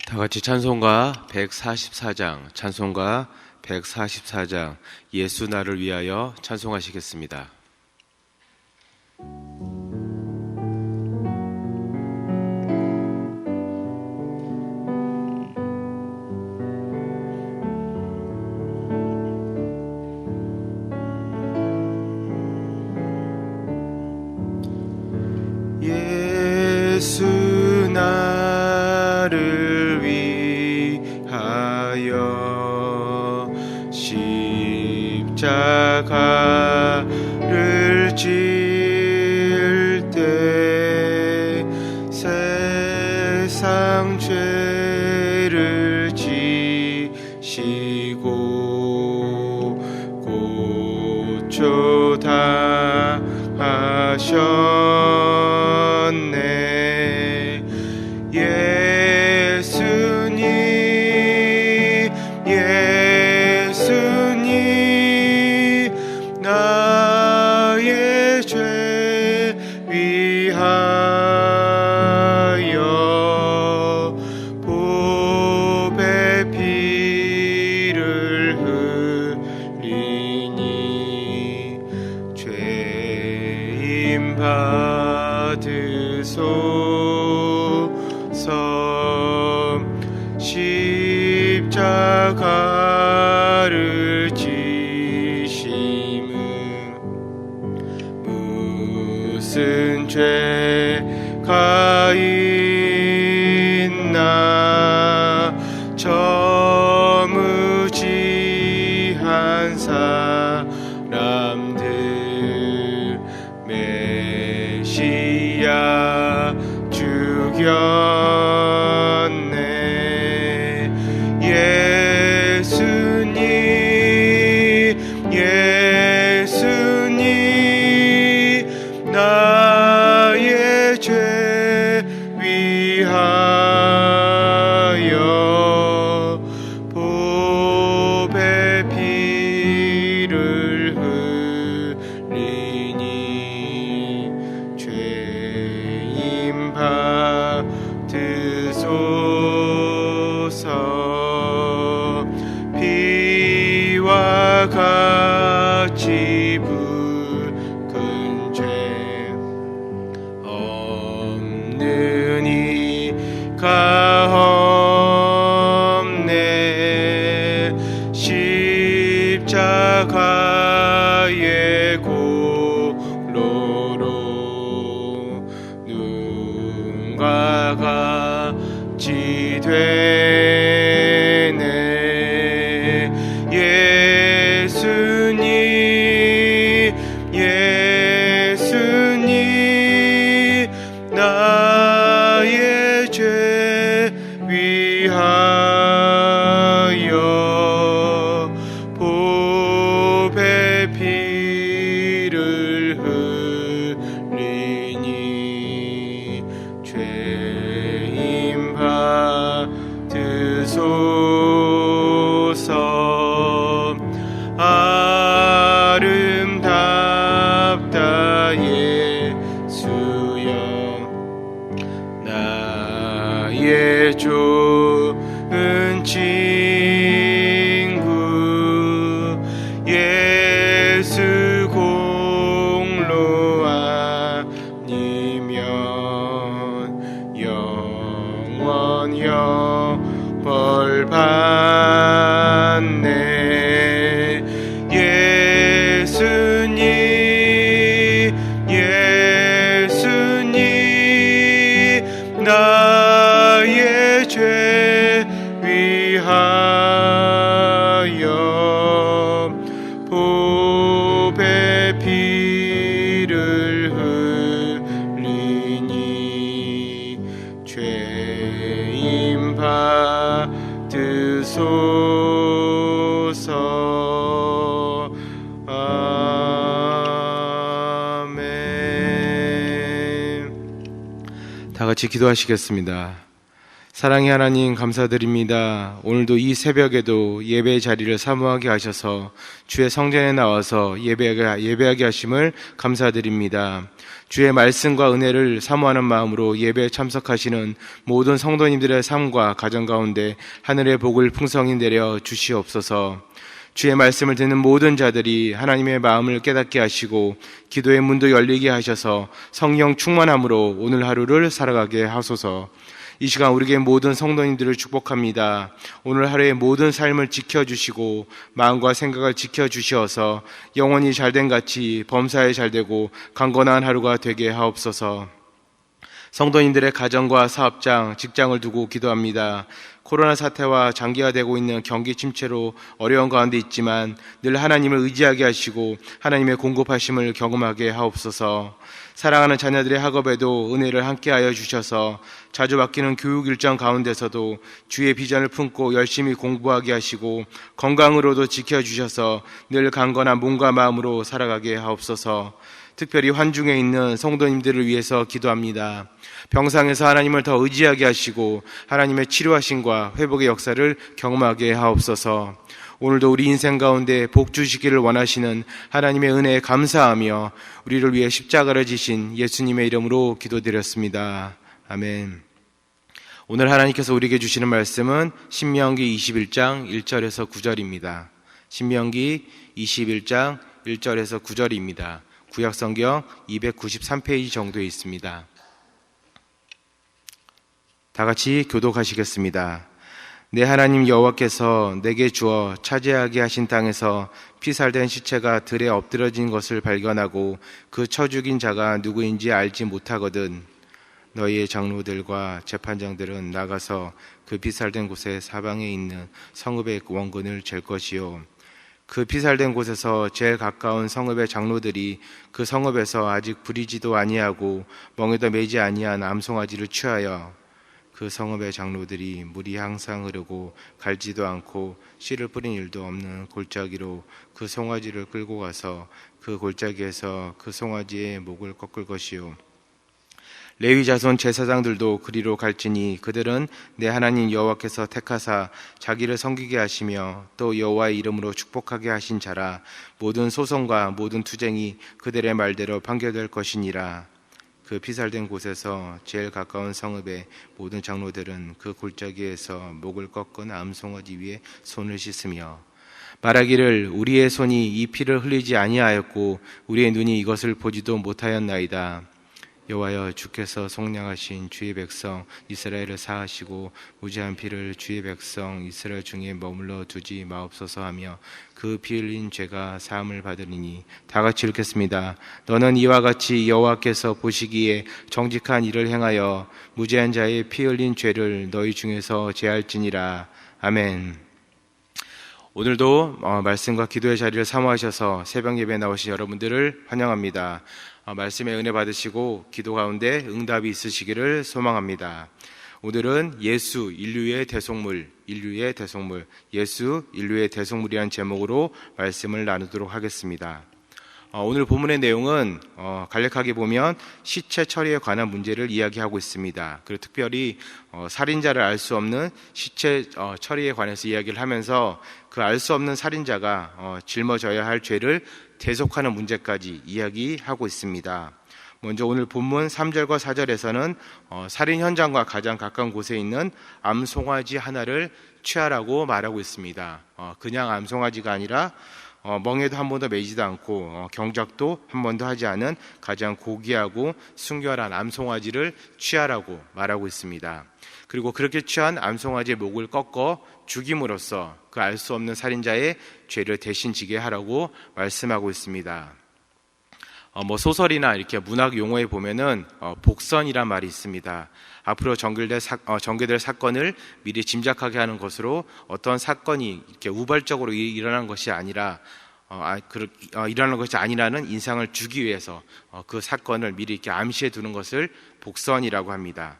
다 같이 찬송가 144장, 찬송가 144장, 예수 나를 위하여 찬송하시겠습니다. 예수 나를 위하여 십자가를 질 때 세상 죄를 지시고 고초 당하셨네. 예수님 나의 죄 위하여 보배 피를 흘리니 죄임 받으소서. 십자가를 지심은 무슨 죄가 있나. 저무지한 사람들 메시아 죽였네. 예수님 나의 죄 위하여 보배 피를 흘리니 죄임 받으소서. 피와 같이 붉은 죄 없는 이가 없네. 십자가의 고로로 눈과 같이 되네. 예수님 나의 죄 위하여 보배 피를 흘리니 죄임 받으소서. 아름답다 예수여 나의 좋은 친구. 예수 공로 아니면 영원 형벌 받네. 예수님 나의 죄 위하여 보배 피를 흘리니 죄임 받으소서. 아멘. 다 같이 기도하시겠습니다. 사랑의 하나님 감사드립니다. 오늘도 이 새벽에도 예배의 자리를 사모하게 하셔서 주의 성전에 나와서 예배하게 하심을 감사드립니다. 주의 말씀과 은혜를 사모하는 마음으로 예배에 참석하시는 모든 성도님들의 삶과 가정 가운데 하늘의 복을 풍성히 내려 주시옵소서. 주의 말씀을 듣는 모든 자들이 하나님의 마음을 깨닫게 하시고 기도의 문도 열리게 하셔서 성령 충만함으로 오늘 하루를 살아가게 하소서. 이 시간 우리에게 모든 성도님들을 축복합니다. 오늘 하루의 모든 삶을 지켜주시고 마음과 생각을 지켜주셔서 영원히 잘된 같이 범사에 잘되고 강건한 하루가 되게 하옵소서. 성도님들의 가정과 사업장, 직장을 두고 기도합니다. 코로나 사태와 장기화되고 있는 경기 침체로 어려운 가운데 있지만 늘 하나님을 의지하게 하시고 하나님의 공급하심을 경험하게 하옵소서. 사랑하는 자녀들의 학업에도 은혜를 함께하여 주셔서 자주 바뀌는 교육 일정 가운데서도 주의 비전을 품고 열심히 공부하게 하시고 건강으로도 지켜주셔서 늘 강건한 몸과 마음으로 살아가게 하옵소서. 특별히 환중에 있는 성도님들을 위해서 기도합니다. 병상에서 하나님을 더 의지하게 하시고 하나님의 치료하심과 회복의 역사를 경험하게 하옵소서. 오늘도 우리 인생 가운데 복 주시기를 원하시는 하나님의 은혜에 감사하며 우리를 위해 십자가를 지신 예수님의 이름으로 기도드렸습니다. 아멘. 오늘 하나님께서 우리에게 주시는 말씀은 신명기 21장 1절에서 9절입니다. 신명기 21장 1절에서 9절입니다. 구약성경 293페이지 정도에 있습니다. 다 같이 교독하시겠습니다. 내 하나님 여호와께서 내게 주어 차지하게 하신 땅에서 피살된 시체가 들에 엎드러진 것을 발견하고 그 쳐 죽인 자가 누구인지 알지 못하거든 너희의 장로들과 재판장들은 나가서 그 피살된 곳의 사방에 있는 성읍의 원근을 잴 것이요 그 피살된 곳에서 제일 가까운 성읍의 장로들이 그 성읍에서 아직 부리지도 아니하고 멍에도 매지 아니한 암송아지를 취하여 그 성읍의 장로들이 물이 항상 흐르고 갈지도 않고 씨를 뿌린 일도 없는 골짜기로 그 송아지를 끌고 가서 그 골짜기에서 그 송아지의 목을 꺾을 것이요 레위 자손 제사장들도 그리로 갈지니 그들은 내 하나님 여호와께서 택하사 자기를 섬기게 하시며 또 여호와의 이름으로 축복하게 하신 자라 모든 소송과 모든 투쟁이 그들의 말대로 판결될 것이니라. 그 피살된 곳에서 제일 가까운 성읍의 모든 장로들은 그 골짜기에서 목을 꺾은 암송아지 위에 손을 씻으며 말하기를 우리의 손이 이 피를 흘리지 아니하였고 우리의 눈이 이것을 보지도 못하였나이다. 여호와여 주께서 속량하신 주의 백성 이스라엘을 사하시고 무죄한 피를 주의 백성 이스라엘 중에 머물러 두지 마옵소서 하며 그 피 흘린 죄가 사함을 받으리니. 다 같이 읽겠습니다. 너는 이와 같이 여호와께서 보시기에 정직한 일을 행하여 무죄한 자의 피 흘린 죄를 너희 중에서 제할지니라. 아멘. 오늘도 말씀과 기도의 자리를 사모하셔서 새벽 예배에 나오신 여러분들을 환영합니다. 말씀의 은혜 받으시고 기도 가운데 응답이 있으시기를 소망합니다. 오늘은 예수 인류의 대속물, 예수 인류의 대속물이라는 제목으로 말씀을 나누도록 하겠습니다. 오늘 본문의 내용은 간략하게 보면 시체 처리에 관한 문제를 이야기하고 있습니다. 그리고 특별히 살인자를 알 수 없는 시체 처리에 관해서 이야기를 하면서 그 알 수 없는 살인자가 짊어져야 할 죄를 대속하는 문제까지 이야기하고 있습니다. 먼저 오늘 본문 3절과 4절에서는 살인 현장과 가장 가까운 곳에 있는 암송아지 하나를 취하라고 말하고 있습니다. 그냥 암송아지가 아니라 멍에도 한 번도 매지도 않고 경작도 한 번도 하지 않은 가장 고귀하고 순결한 암송아지를 취하라고 말하고 있습니다. 그리고 그렇게 취한 암송아지의 목을 꺾어 죽임으로써 그 알 수 없는 살인자의 죄를 대신 지게 하라고 말씀하고 있습니다. 소설이나 이렇게 문학 용어에 보면은 복선이란 말이 있습니다. 앞으로 전개될 사건을 미리 짐작하게 하는 것으로 어떤 사건이 이렇게 우발적으로 일어난 것이 아니라 일어나는 것이 아니라는 인상을 주기 위해서 그 사건을 미리 이렇게 암시해 두는 것을 복선이라고 합니다.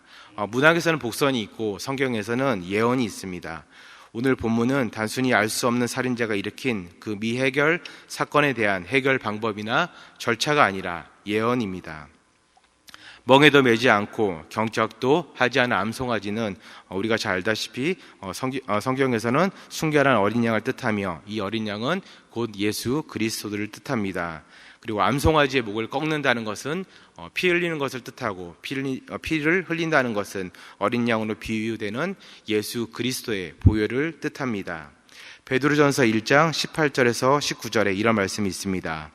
문학에서는 복선이 있고 성경에서는 예언이 있습니다. 오늘 본문은 단순히 알 수 없는 살인자가 일으킨 그 미해결 사건에 대한 해결 방법이나 절차가 아니라 예언입니다. 멍에도 매지 않고 경작도 하지 않은 암송아지는 우리가 잘 알다시피 성경에서는 순결한 어린 양을 뜻하며 이 어린 양은 곧 예수 그리스도를 뜻합니다. 그리고 암송아지의 목을 꺾는다는 것은 피 흘리는 것을 뜻하고 피를 흘린다는 것은 어린 양으로 비유되는 예수 그리스도의 보혈을 뜻합니다. 베드로전서 1장 18절에서 19절에 이런 말씀이 있습니다.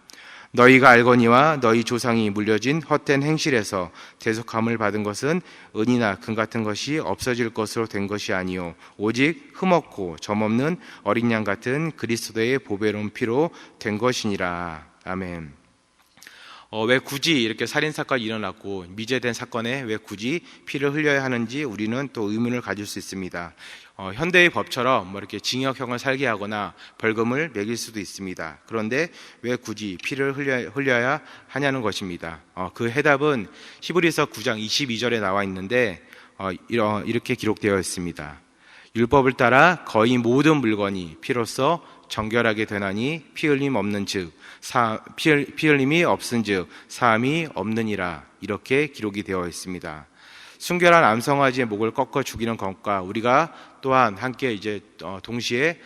너희가 알거니와 너희 조상이 물려진 헛된 행실에서 대속함을 받은 것은 은이나 금 같은 것이 없어질 것으로 된 것이 아니요 오직 흠없고 점없는 어린 양 같은 그리스도의 보배로운 피로 된 것이니라. 아멘. 왜 굳이 이렇게 살인사건이 일어났고 미제된 사건에 왜 굳이 피를 흘려야 하는지 우리는 또 의문을 가질 수 있습니다. 현대의 법처럼 이렇게 징역형을 살게 하거나 벌금을 매길 수도 있습니다. 그런데 왜 굳이 피를 흘려야 하냐는 것입니다. 그 해답은 히브리서 9장 22절에 나와 있는데 이렇게 기록되어 있습니다. 율법을 따라 거의 모든 물건이 피로써 정결하게 되나니 피 흘림 없는즉 피 흘림이 없은즉 사함이 없느니라. 이렇게 기록이 되어 있습니다. 순결한 암송아지의 목을 꺾어 죽이는 것과 우리가 또한 함께 동시에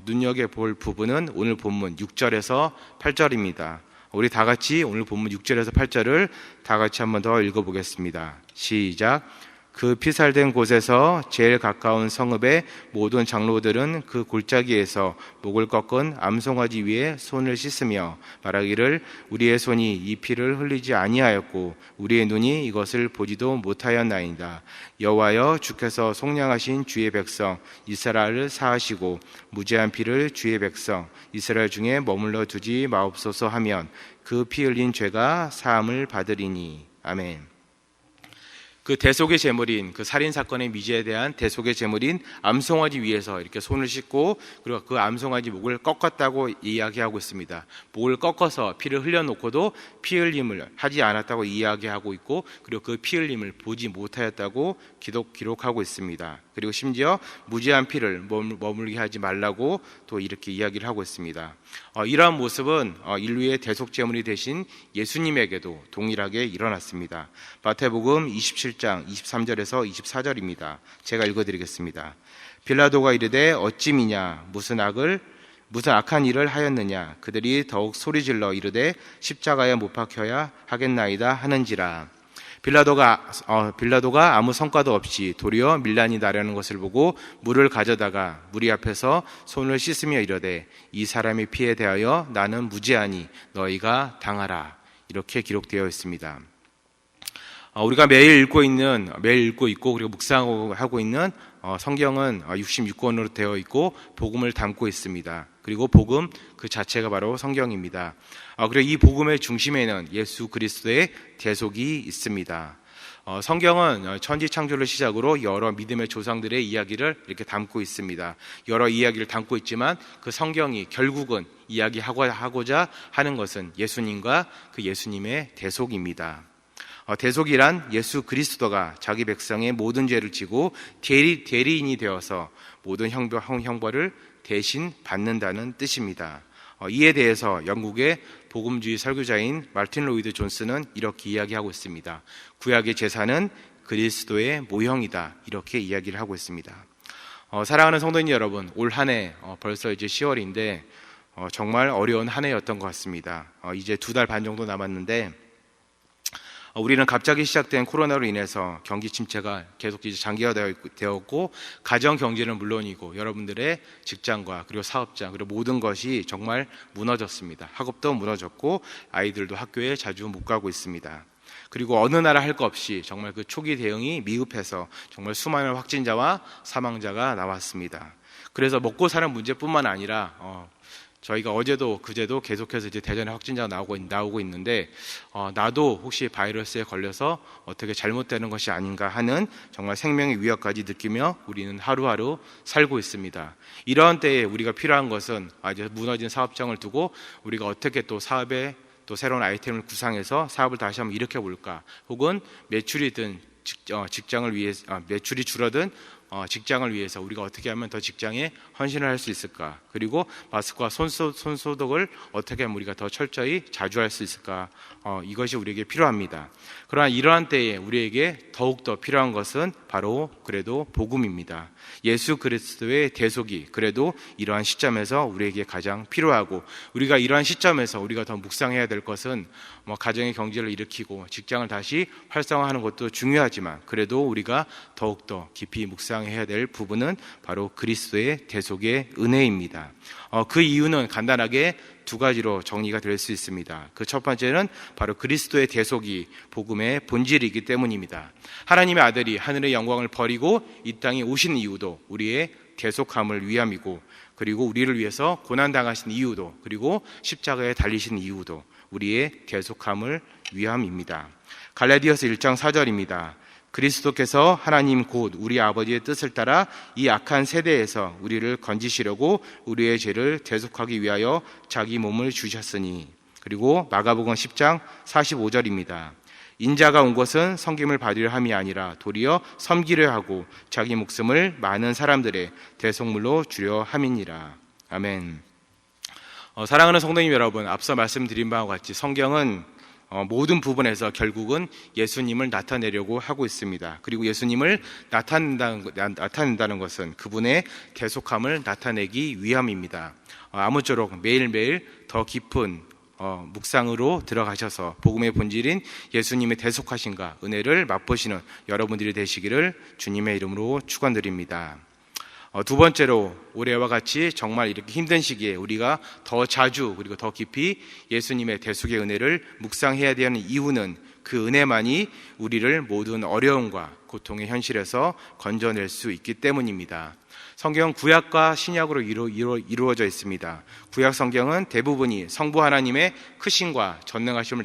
눈여겨볼 부분은 오늘 본문 6절에서 8절입니다. 우리 다 같이 오늘 본문 6절에서 8절을 다 같이 한번 더 읽어보겠습니다. 시작. 그 피살된 곳에서 제일 가까운 성읍의 모든 장로들은 그 골짜기에서 목을 꺾은 암송아지 위에 손을 씻으며 말하기를 우리의 손이 이 피를 흘리지 아니하였고 우리의 눈이 이것을 보지도 못하였나이다. 여호와여 주께서 속량하신 주의 백성 이스라엘을 사하시고 무죄한 피를 주의 백성 이스라엘 중에 머물러 두지 마옵소서 하면 그 피 흘린 죄가 사함을 받으리니. 아멘. 그 대속의 제물인 그 살인사건의 미제에 대한 대속의 제물인 암송아지 위에서 이렇게 손을 씻고 그리고 그 암송아지 목을 꺾었다고 이야기하고 있습니다. 목을 꺾어서 피를 흘려놓고도 피 흘림을 하지 않았다고 이야기하고 있고 그리고 그 피 흘림을 보지 못하였다고 기록하고 있습니다. 그리고 심지어 무죄한 피를 머물게 하지 말라고 또 이렇게 이야기를 하고 있습니다. 이러한 모습은 인류의 대속 제물이 되신 예수님에게도 동일하게 일어났습니다. 마태복음 27장 23절에서 24절입니다. 제가 읽어드리겠습니다. 빌라도가 이르되 어찌 미냐 무슨 악한 일을 하였느냐 그들이 더욱 소리질러 이르되 십자가에 못 박혀야 하겠나이다 하는지라. 빌라도가 아무 성과도 없이 도리어 밀란이 나려는 것을 보고 물을 가져다가 무리 앞에서 손을 씻으며 이르되 이 사람의 피에 대하여 나는 무죄하니 너희가 당하라. 이렇게 기록되어 있습니다. 우리가 매일 읽고 있고 그리고 묵상하고 있는 성경은 66권으로 되어 있고 복음을 담고 있습니다. 그리고 복음 그 자체가 바로 성경입니다. 그리고 이 복음의 중심에는 예수 그리스도의 대속이 있습니다. 성경은 천지 창조를 시작으로 여러 믿음의 조상들의 이야기를 이렇게 담고 있습니다. 여러 이야기를 담고 있지만 그 성경이 결국은 이야기하고자 하는 것은 예수님과 그 예수님의 대속입니다. 대속이란 예수 그리스도가 자기 백성의 모든 죄를 지고 대리인이 되어서 모든 형벌을 대신 받는다는 뜻입니다. 이에 대해서 영국의 복음주의 설교자인 마틴 로이드 존스는 이렇게 이야기하고 있습니다. 구약의 제사는 그리스도의 모형이다. 이렇게 이야기를 하고 있습니다. 사랑하는 성도님 여러분, 올 한 해 벌써 이제 10월인데 정말 어려운 한 해였던 것 같습니다. 이제 2달 반 정도 남았는데 우리는 갑자기 시작된 코로나로 인해서 경기 침체가 계속 이제 장기화되었고 가정 경제는 물론이고 여러분들의 직장과 그리고 사업장 그리고 모든 것이 정말 무너졌습니다. 학업도 무너졌고 아이들도 학교에 자주 못 가고 있습니다. 그리고 어느 나라 할 것 없이 정말 그 초기 대응이 미흡해서 정말 수많은 확진자와 사망자가 나왔습니다. 그래서 먹고 사는 문제뿐만 아니라 저희가 어제도 그제도 계속해서 이제 대전에 확진자가 나오고 있는데 나도 혹시 바이러스에 걸려서 어떻게 잘못되는 것이 아닌가 하는 정말 생명의 위협까지 느끼며 우리는 하루하루 살고 있습니다. 이러한 때에 우리가 필요한 것은 이제 무너진 사업장을 두고 우리가 어떻게 또 사업에 또 새로운 아이템을 구상해서 사업을 다시 한번 일으켜 볼까, 혹은 매출이든 직장을 위해 매출이 줄어든 직장을 위해서 우리가 어떻게 하면 더 직장에 헌신을 할 수 있을까? 그리고 마스크와 손소독을 어떻게 하면 우리가 더 철저히 자주 할 수 있을까? 이것이 우리에게 필요합니다. 그러나 이러한 때에 우리에게 더욱더 필요한 것은 바로 그래도 복음입니다. 예수 그리스도의 대속이 그래도 이러한 시점에서 우리에게 가장 필요하고, 우리가 이러한 시점에서 우리가 더 묵상해야 될 것은 가정의 경제를 일으키고 직장을 다시 활성화하는 것도 중요하지만, 그래도 우리가 더욱더 깊이 묵상해야 될 부분은 바로 그리스도의 대속의 은혜입니다. 그 이유는 간단하게 두 가지로 정리가 될 수 있습니다. 그 첫 번째는 바로 그리스도의 대속이 복음의 본질이기 때문입니다. 하나님의 아들이 하늘의 영광을 버리고 이 땅에 오신 이유도 우리의 대속함을 위함이고, 그리고 우리를 위해서 고난당하신 이유도, 그리고 십자가에 달리신 이유도 우리의 대속함을 위함입니다. 갈라디아서 1장 4절입니다. 그리스도께서 하나님 곧 우리 아버지의 뜻을 따라 이 악한 세대에서 우리를 건지시려고 우리의 죄를 대속하기 위하여 자기 몸을 주셨으니. 그리고 마가복음 10장 45절입니다. 인자가 온 것은 섬김을 받으려 함이 아니라 도리어 섬기려 하고 자기 목숨을 많은 사람들의 대속물로 주려 함이니라. 아멘. 사랑하는 성도님 여러분, 앞서 말씀드린 바와 같이 성경은 모든 부분에서 결국은 예수님을 나타내려고 하고 있습니다. 그리고 예수님을 나타낸다는 것은 그분의 대속함을 나타내기 위함입니다. 아무쪼록 매일매일 더 깊은 묵상으로 들어가셔서 복음의 본질인 예수님의 대속하심과 은혜를 맛보시는 여러분들이 되시기를 주님의 이름으로 축원드립니다. 두 번째로, 올해와 같이 정말 이렇게 힘든 시기에 우리가 더 자주 그리고 더 깊이 예수님의 대속의 은혜를 묵상해야 되는 이유는 그 은혜만이 우리를 모든 어려움과 고통의 현실에서 건져낼 수 있기 때문입니다. 성경은 구약과 신약으로 이루어져 있습니다. 구약 성경은 대부분이 성부 하나님의 크심과 전능하심을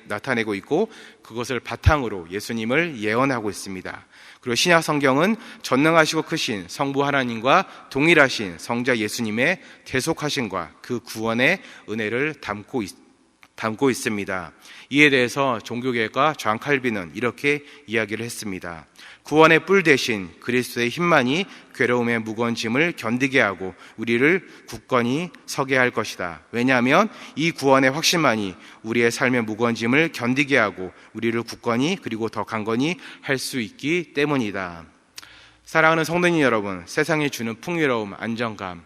나타내고 있고, 그것을 바탕으로 예수님을 예언하고 있습니다. 그리고 신약 성경은 전능하시고 크신 성부 하나님과 동일하신 성자 예수님의 대속하심과 그 구원의 은혜를 담고 있습니다. 이에 대해서 종교개혁가 존 칼빈은 이렇게 이야기를 했습니다. 구원의 뿔 대신 그리스도의 힘만이 괴로움의 무거운 짐을 견디게 하고 우리를 굳건히 서게 할 것이다. 왜냐하면 이 구원의 확신만이 우리의 삶의 무거운 짐을 견디게 하고 우리를 굳건히 그리고 더 강건히 할 수 있기 때문이다. 사랑하는 성도님 여러분, 세상이 주는 풍요로움, 안정감,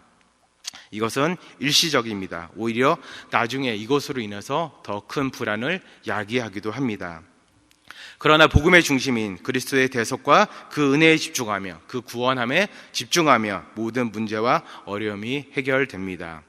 이것은 일시적입니다. 오히려 나중에 이것으로 인해서 더 큰 불안을 야기하기도 합니다. 그러나 복음의 중심인 그리스도의 대속과 그 은혜에 집중하며 그 구원함에 집중하며 모든 문제와 어려움이 해결됩니다.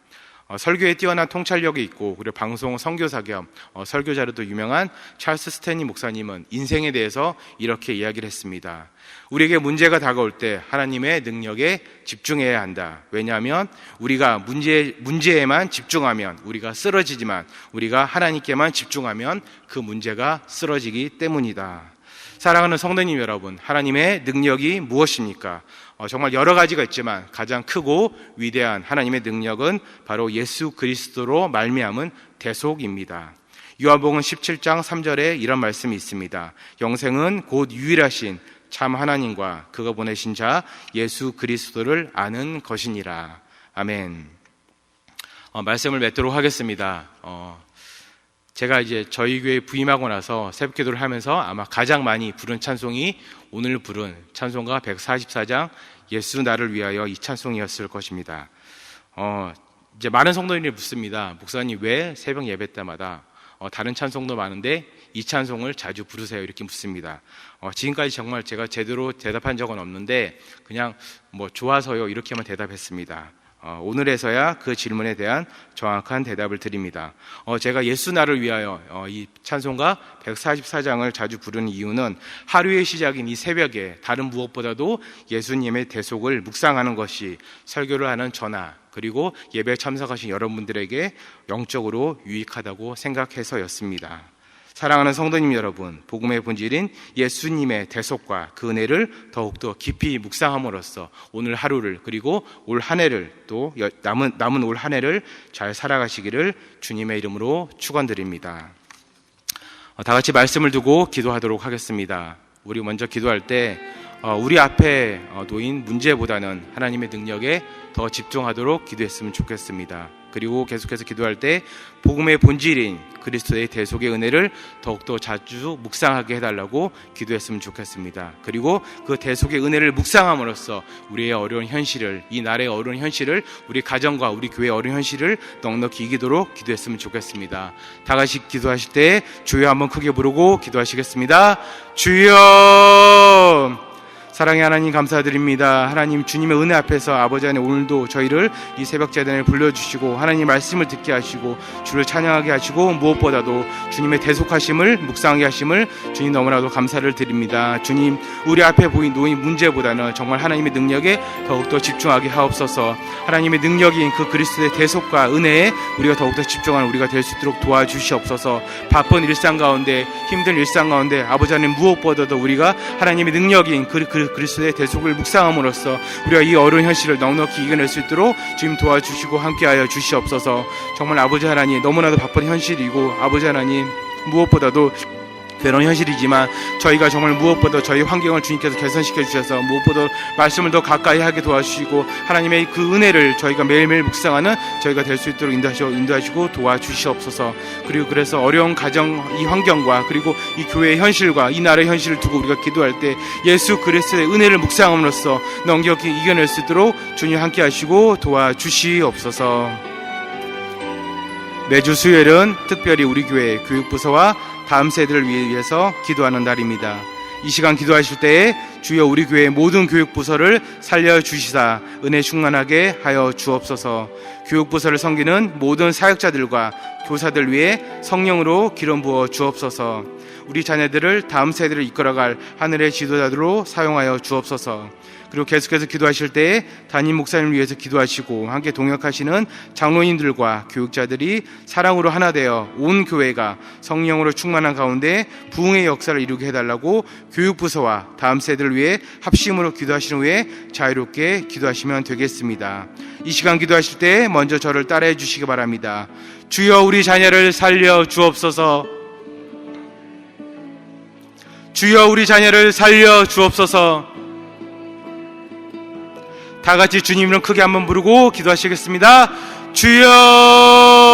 설교에 뛰어난 통찰력이 있고, 그리고 방송 선교사 겸 설교자로도 유명한 찰스 스탠리 목사님은 인생에 대해서 이렇게 이야기를 했습니다. 우리에게 문제가 다가올 때 하나님의 능력에 집중해야 한다. 왜냐하면 우리가 문제에만 집중하면 우리가 쓰러지지만, 우리가 하나님께만 집중하면 그 문제가 쓰러지기 때문이다. 사랑하는 성도님 여러분, 하나님의 능력이 무엇입니까? 정말 여러 가지가 있지만 가장 크고 위대한 하나님의 능력은 바로 예수 그리스도로 말미암은 대속입니다. 요한복음 17장 3절에 이런 말씀이 있습니다. 영생은 곧 유일하신 참 하나님과 그가 보내신 자 예수 그리스도를 아는 것이니라. 아멘. 말씀을 맺도록 하겠습니다. 제가 이제 저희 교회에 부임하고 나서 새벽 기도를 하면서 아마 가장 많이 부른 찬송이 오늘 부른 찬송가 144장 예수 나를 위하여 이 찬송이었을 것입니다. 이제 많은 성도님이 묻습니다. 목사님 왜 새벽 예배 때마다 다른 찬송도 많은데 이 찬송을 자주 부르세요? 이렇게 묻습니다. 지금까지 정말 제가 제대로 대답한 적은 없는데 그냥 좋아서요 이렇게만 대답했습니다. 오늘에서야 그 질문에 대한 정확한 대답을 드립니다. 제가 예수 나를 위하여 이 찬송가 144장을 자주 부르는 이유는 하루의 시작인 이 새벽에 다른 무엇보다도 예수님의 대속을 묵상하는 것이 설교를 하는 저나 그리고 예배에 참석하신 여러분들에게 영적으로 유익하다고 생각해서였습니다. 사랑하는 성도님 여러분, 복음의 본질인 예수님의 대속과 그 은혜를 더욱더 깊이 묵상함으로써 오늘 하루를 그리고 올 한 해를 또 남은 올 한 해를 잘 살아가시기를 주님의 이름으로 축원드립니다. 다 같이 말씀을 두고 기도하도록 하겠습니다. 우리 먼저 기도할 때 우리 앞에 놓인 문제보다는 하나님의 능력에 더 집중하도록 기도했으면 좋겠습니다. 그리고 계속해서 기도할 때 복음의 본질인 그리스도의 대속의 은혜를 더욱더 자주 묵상하게 해달라고 기도했으면 좋겠습니다. 그리고 그 대속의 은혜를 묵상함으로써 우리의 어려운 현실을, 이 나라의 어려운 현실을, 우리 가정과 우리 교회의 어려운 현실을 넉넉히 이기도록 기도했으면 좋겠습니다. 다 같이 기도하실 때 주여 한번 크게 부르고 기도하시겠습니다. 주여! 사랑의 하나님 감사드립니다. 하나님 주님의 은혜 앞에서 아버지 안에 오늘도 저희를 이 새벽 제단에 불러주시고 하나님 말씀을 듣게 하시고 주를 찬양하게 하시고 무엇보다도 주님의 대속하심을 묵상하게 하심을 주님 너무나도 감사를 드립니다. 주님 우리 앞에 놓인 문제보다는 정말 하나님의 능력에 더욱더 집중하게 하옵소서. 하나님의 능력인 그 그리스도의 대속과 은혜에 우리가 더욱더 집중하는 우리가 될 수 있도록 도와주시옵소서. 바쁜 일상 가운데 힘든 일상 가운데 아버지 하나님 무엇보다도 우리가 하나님의 능력인 그리스도의 대속을 묵상함으로써 우리가 이 어려운 현실을 넉넉히 이겨낼 수 있도록 주님 도와주시고 함께하여 주시옵소서. 정말 아버지 하나님 너무나도 바쁜 현실이고 아버지 하나님 무엇보다도 그런 현실이지만 저희가 정말 무엇보다 저희 환경을 주님께서 개선시켜 주셔서 무엇보다 말씀을 더 가까이 하게 도와주시고 하나님의 그 은혜를 저희가 매일매일 묵상하는 저희가 될 수 있도록 인도하시고 도와주시옵소서. 그리고 그래서 어려운 가정 이 환경과 그리고 이 교회의 현실과 이 나라의 현실을 두고 우리가 기도할 때 예수 그리스도의 은혜를 묵상함으로써 넉넉히 이겨낼 수 있도록 주님 함께 하시고 도와주시옵소서. 매주 수요일은 특별히 우리 교회 교육부서와 다음 세대를 위해서 기도하는 날입니다. 이 시간 기도하실 때에 주여 우리 교회의 모든 교육부서를 살려주시사 은혜 충만하게 하여 주옵소서. 교육부서를 섬기는 모든 사역자들과 교사들 위해 성령으로 기름 부어 주옵소서. 우리 자녀들을 다음 세대를 이끌어갈 하늘의 지도자들로 사용하여 주옵소서. 그리고 계속해서 기도하실 때에 담임 목사님을 위해서 기도하시고 함께 동역하시는 장로님들과 교육자들이 사랑으로 하나 되어 온 교회가 성령으로 충만한 가운데 부흥의 역사를 이루게 해달라고 교육부서와 다음 세대를 위해 합심으로 기도하신 후에 자유롭게 기도하시면 되겠습니다. 이 시간 기도하실 때 먼저 저를 따라해 주시기 바랍니다. 주여 우리 자녀를 살려 주옵소서. 주여 우리 자녀를 살려 주옵소서. 다 같이 주님 이름 크게 한번 부르고 기도하시겠습니다. 주여!